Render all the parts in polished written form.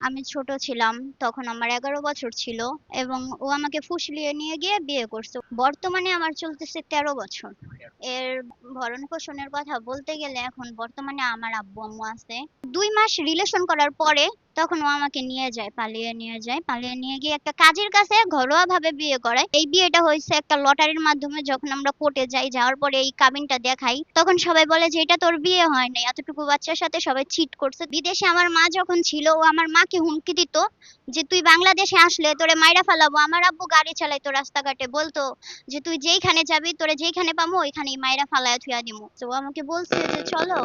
আমি ছোট ছিলাম, তখন আমার ১১ বছর ছিল এবং ও আমাকে ফুসলিয়ে নিয়ে গিয়ে বিয়ে করছে। বর্তমানে আমার চলতেছে ১৩ বছর। এর ভরণ-পোষণের কথা বলতে গেলে এখন বর্তমানে আমার আব্বু-আম্মু আছে। ২ মাস রিলেশন করার পরে তখন ও আমাকে নিয়ে যায়, পালিয়ে নিয়ে যায়। পালিয়ে নিয়ে গিয়ে একটা কাজীর কাছে ঘরোয়াভাবে বিয়ে করায়। এই বিয়েটা হইছে একটা লটারির মাধ্যমে। যখন আমরা কোর্টে যাই, যাওয়ার পরে এই কাবিনটা দেখাই, তখন সবাই বলে যে এটা তোর বিয়ে হয় নাই। এতটুকু বাচ্চার সাথে সবাই চিট করছে। বিদেশে আমার মা যখন ছিল, ও আমার মাকে হুমকি দিত যে তুই বাংলাদেশে আসলে তোরে মাইরা ফালাবো। আমার আব্বু গাড়ি চালাইতো রাস্তাঘাটে, বলতো যে তুই যেইখানে যাবি তোরে যেইখানে পামু ওইখানেই মাইরা ফালায়া থুইয়া দিমু। তো ও আমাকে বলছে যে চলো,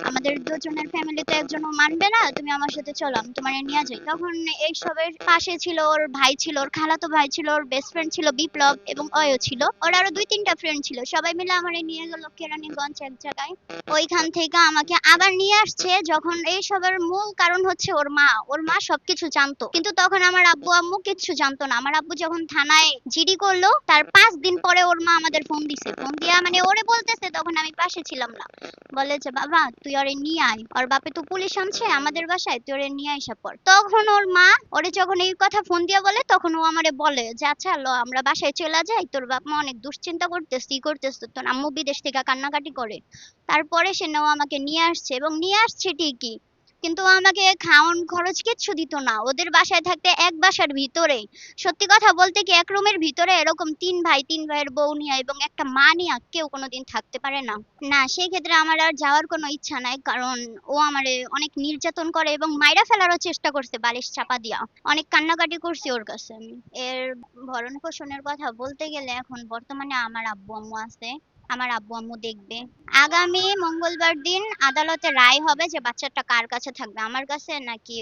আমাদের দুজনের ফ্যামিলিতে একজনও মানবে না, তুমি আমার সাথে চলো, আমি তোমারে নিয়ে যাই। তখন এইসবের পাশে ছিল ওর ভাই, ছিল ওর খালাতো ভাই, ছিল ওর বেস্ট ফ্রেন্ড ছিল বিপ্লব, এবং অয়ও ছিল। ওর আরো ২-৩টা ফ্রেন্ড ছিল। সবাই মিলে আমারে নিয়ে গেল কেরানীগঞ্জ এক জায়গায়। ওইখান থেকে আমাকে আবার নিয়ে আসছে। যখন এইসবের মূল কারণ হচ্ছে ওর মা। ওর মা সবকিছু জানতো, কিন্তু তখন আমার আব্বু আম্মু কিচ্ছু জানতো না। আমার আব্বু যখন থানায় জিডি করলো, তার ৫ দিন পরে ওর মা আমাদের ফোন দিছে। ফোন দিয়া মানে ওরে বলতেছে, তখন আমি পাশে ছিলাম না, বলে যে বাবা তুই ওরে নিয়ে আয়, ওর বাপে তো পুলিশ আনছে আমাদের বাসায়, তুই ওরে নিয়ে আইসা পর। তখন ওর মা ওরে যখন এই কথা ফোন দিয়া বলে, তখন ও আমারে বলে যে আচ্ছা ল আমরা বাসায় চলে যাই, তোর বাপ মা অনেক দুশ্চিন্তা করতেছে, ই করতেছে, তোর আম্মু বিদেশ থেকে কান্নাকাটি করে। তারপরে সে ও আমাকে নিয়ে আসছে, এবং নিয়ে আসছে ঠিকই, কিন্তু ও আমাকে খাওন খরচ কিচ্ছু দিত না। ওদের বাসায় থাকতে এক বাসার ভিতরে, সত্যি কথা বলতে কি, এক রুমের ভিতরে এরকম ৩ ভাই, ৩ ভাইয়ের বউ নিয়ে এবং একটা মা নিয়ে কেউ কোনোদিন থাকতে পারে না। না, সেই ক্ষেত্রে আমার আর যাওয়ার কোনো ইচ্ছা নাই। কারণ ও আমারে অনেক নির্যাতন করে এবং মাইরা ফেলারও চেষ্টা করছে বালিশ চাপা দিয়া। অনেক কান্নাকাটি করছি ওর কাছে আমি। এর ভরণ-পোষণের কথা বলতে গেলে এখন বর্তমানে আমার আব্বু-আম্মু আছে। আমার আব্বু-আম্মু দেখবে। আগামী মঙ্গলবার দিন আদালতে রায় হবে যে বাচ্চাটা কার কাছে থাকবে, আমার কাছে নাকি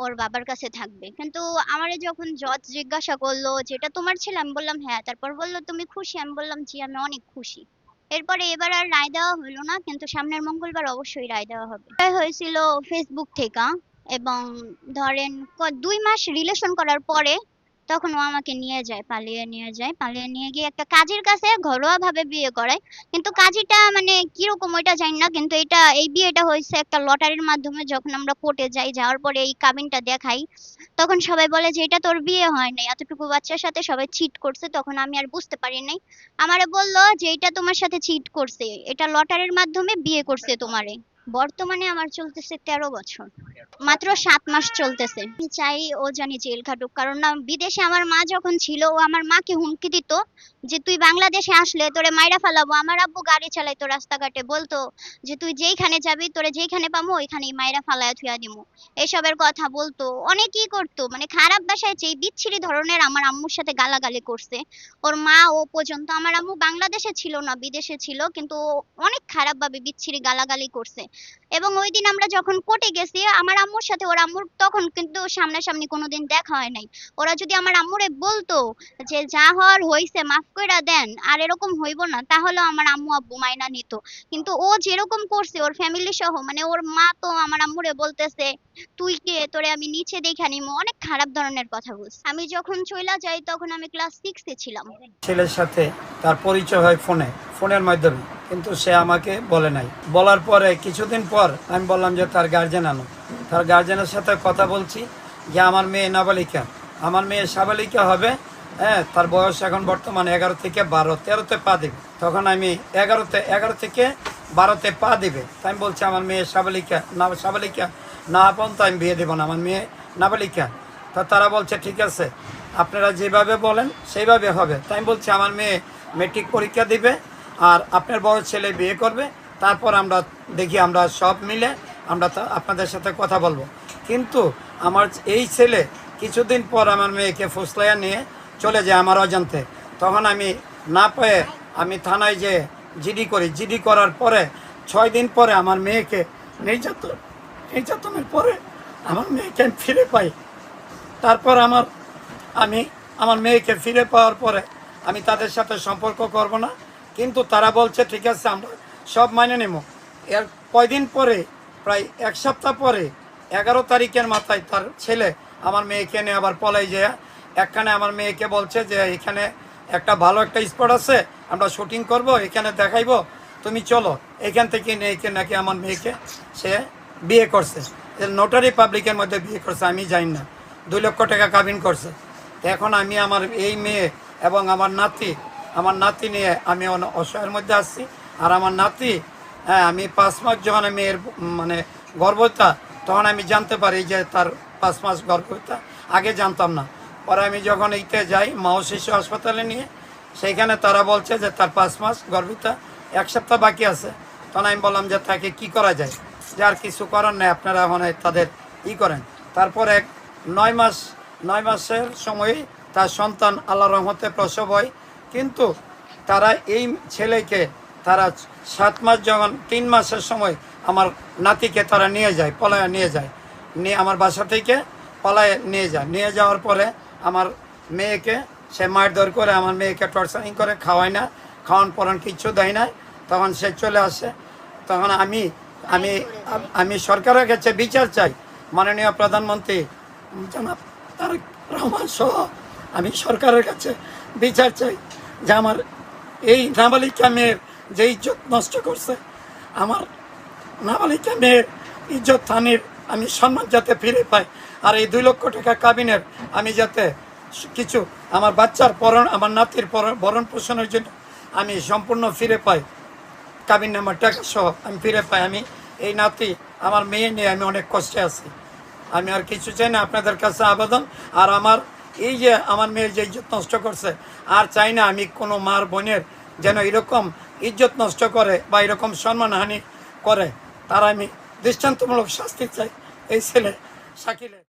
ওর বাবার কাছে থাকবে। কিন্তু আমারে যখন জজ জিজ্ঞাসা করলো যে এটা তোমার ছেলে, আমি বললাম হ্যাঁ। তারপর বলল তুমি খুশি, আমি বললাম জি আমি অনেক খুশি। এরপরে এবার আর রায় দেওয়া হলো না, কিন্তু সামনের মঙ্গলবার অবশ্যই রায় দেওয়া হবে। রায় হয়েছিল ফেসবুক থেকে, এবং ধরেন ২ মাস রিলেশন করার পরে তখন ও আমাকে নিয়ে যায়, পালিয়ে নিয়ে যায়। পালিয়ে নিয়ে গিয়ে একটা কাজীর কাছে ঘরোয়াভাবে বিয়ে করায়। কিন্তু কাজীটা মানে কিরকম ওইটা জানি না, কিন্তু এই বিয়েটা হয়েছে একটা লটারির মাধ্যমে। যখন আমরা কোর্টে যাই, যাওয়ার পরে এই কাবিনটা দেখাই, তখন সবাই বলে যে এটা তোর বিয়ে হয় নাই। এতটুকু বাচ্চার সাথে সবাই চিট করছে। তখন আমি আর বুঝতে পারি নাই। আমারে বলল যে এটা তোমার সাথে চিট করছে, এটা লটারির মাধ্যমে বিয়ে করছে তোমারে। বর্তমানে আমার চলতেছে ১৩ বছর। মাত্র ৭ মাস চলতেছে। আমি চাই ও জানি জেল খাটুক। কারণ না, বিদেশে আমার মা যখন ছিল, ও আমার মাকে হুমকি দিত যে তুই বাংলাদেশে আসলে তোরে মাইরা ফালাবো। আমার আব্বু গাড়ি চালাইতো রাস্তাঘাটে, বলতো যে তুই যেইখানে যাবি তোরে যেইখানে পামু ওইখানেই মাইরা ফালায়া থুইয়া দিমু। এসবের কথা বলতো, অনেকই করতো, মানে খারাপ ভাষায় যেই বিচ্ছিরি ধরনের আমার আম্মুর সাথে গালাগালি করছে। ওর মা ও পর্যন্ত, আমার আম্মু বাংলাদেশে ছিল না, বিদেশে ছিল, কিন্তু ও অনেক খারাপভাবে বিচ্ছিরি গালাগালি করছে। এবং ওইদিন আমরা যখন কোর্টে গেছি, আমার আম্মুর সাথে ওর আম্মুর তখন কিন্তু সামনাসামনি কোনোদিন দেখা হয় নাই। ওরা যদি আমার আম্মুরে বলতো যে যা হওয়ার হইছে মাফ কইরা দেন, আর এরকম হইব না, তাহলেও আমার আম্মু আব্বু মাইনা নিত। কিন্তু ও যেরকম করছে ওর ফ্যামিলি সহ, মানে ওর মা তো আমার আম্মুরে বলতেছে তুই কে, তোরে আমি নিচে দেখা নিমু, অনেক খারাপ ধরনের কথা বলছে। আমি যখন চইলা যাই তখন আমি ক্লাস 6 এ ছিলাম। ছেলের সাথে তার পরিচয় হয় ফোনের মাধ্যমে, কিন্তু সে আমাকে বলে নাই। বলার পরে কিছুদিন পর আমি বললাম যে তার গার্জেন আনো। তার গার্জেনের সাথে কথা বলছি যে আমার মেয়ে নাবালিকা, আমার মেয়ে সাবালিকা হবে। হ্যাঁ, তার বয়স এখন বর্তমানে 11 থেকে 12, 13তে পা দেবে। তখন আমি 11 থেকে 12তে পা দেবে। তাই আমি বলছি আমার মেয়ে সাবালিকা না পর্যন্ত আমি বিয়ে দেবো না, আমার মেয়ে নাবালিকা। তা তারা বলছে ঠিক আছে, আপনারা যেভাবে বলেন সেইভাবে হবে। তাই আমি বলছি আমার মেয়ে মেট্রিক পরীক্ষা দিবে, আর আপনার বড় ছেলে বিয়ে করবে, তারপর আমরা দেখি, আমরা সব মিলে আমরা আপনাদের সাথে কথা বলবো। কিন্তু আমার এই ছেলে কিছুদিন পর আমার মেয়েকে ফুসলাইয়া নিয়ে চলে যায় আমার অজান্তে। তখন আমি না পেয়ে আমি থানায় যে জিডি করার পরে 6 দিন পরে আমার মেয়েকে নির্যাতনের পরে আমার মেয়েকে আমি ফিরে পাই। তারপর আমি আমার মেয়েকে ফিরে পাওয়ার পরে আমি তাদের সাথে সম্পর্ক করব না, কিন্তু তারা বলছে ঠিক আছে আমরা সব মাইনে নেব। এর কয়দিন পরে, প্রায় 1 সপ্তাহ পরে, 11 তারিখের মাথায় তার ছেলে আমার মেয়েকে নিয়ে আবার পলাই যায়। একখানে আমার মেয়েকে বলছে যে এখানে একটা ভালো একটা স্পট আছে, আমরা শুটিং করব, এখানে দেখাইবো, তুমি চলো। এখান থেকে নিয়ে নাকি আমার মেয়েকে সে বিয়ে করছে। নোটারি পাবলিকের মধ্যে বিয়ে করছে, আমি জানি না। 2 লক্ষ টাকা কাবিন করছে। তো এখন আমি আমার এই মেয়ে এবং আমার নাতি নিয়ে আমি অসহায়ের মধ্যে আসছি। আর আমার নাতি, হ্যাঁ, আমি 5 মাস যখন মেয়ের মানে গর্ভতা, তখন আমি জানতে পারি যে তার 5 মাস গর্ভতা, আগে জানতাম না। পরে আমি যখন এইতে যাই মা ও শিশু হাসপাতালে নিয়ে, সেইখানে তারা বলছে যে তার 5 মাস গর্ভতা, 1 সপ্তাহ বাকি আছে। তখন আমি বললাম যে তাকে কি করা যায়, যে আর কিছু করার নেই, আপনারা মানে তাদের করেন। তারপরে 9 মাসের সময় তার সন্তান আল্লাহর রহমতে প্রসব হয়। কিন্তু তারা এই ছেলেকে তারা 7 মাস, যখন 3 মাসের সময় আমার নাতিকে তারা নিয়ে যায়, পলায় নিয়ে যায়, নিয়ে আমার বাসা থেকে পলায় নিয়ে যাওয়ার পরে আমার মেয়েকে সে মারধর করে, আমার মেয়েকে টর্চারিং করে, খাওয়ায় না, খাওয়ান পরান কিচ্ছু দেয় না। তখন সে চলে আসে। তখন আমি সরকারের কাছে বিচার চাই, মাননীয় প্রধানমন্ত্রী জনাব তারেক রহমান সহ আমি সরকারের কাছে বিচার চাই যে আমার এই নাবালিকা মেয়ের যে ইজ্জত নষ্ট করছে, আমার নাবালিকা মেয়ের ইজ্জত থানির আমি সম্মান যাতে ফিরে পাই। আর এই 2 লক্ষ টাকা কাবিনের আমি যাতে কিছু আমার বাচ্চার আমার নাতির ভরণ পোষণের জন্য আমি সম্পূর্ণ ফিরে পাই, কাবিন নামার টাকা সহ আমি ফিরে পাই। আমি এই নাতি আমার মেয়ে নিয়ে আমি অনেক কষ্টে আছি। আমি আর কিছু চাই না, আপনাদের কাছে আবেদন। আর আমার এই যে আমার মেয়ের যে ইজ্জত নষ্ট করছে, আর চাই না আমি কোনো মার বোনের যেন এরকম ইজ্জত নষ্ট করে বা এরকম সম্মানহানি করে। তার আমি দৃষ্টান্তমূলক শাস্তি চাই এই ছেলে শাকিলের।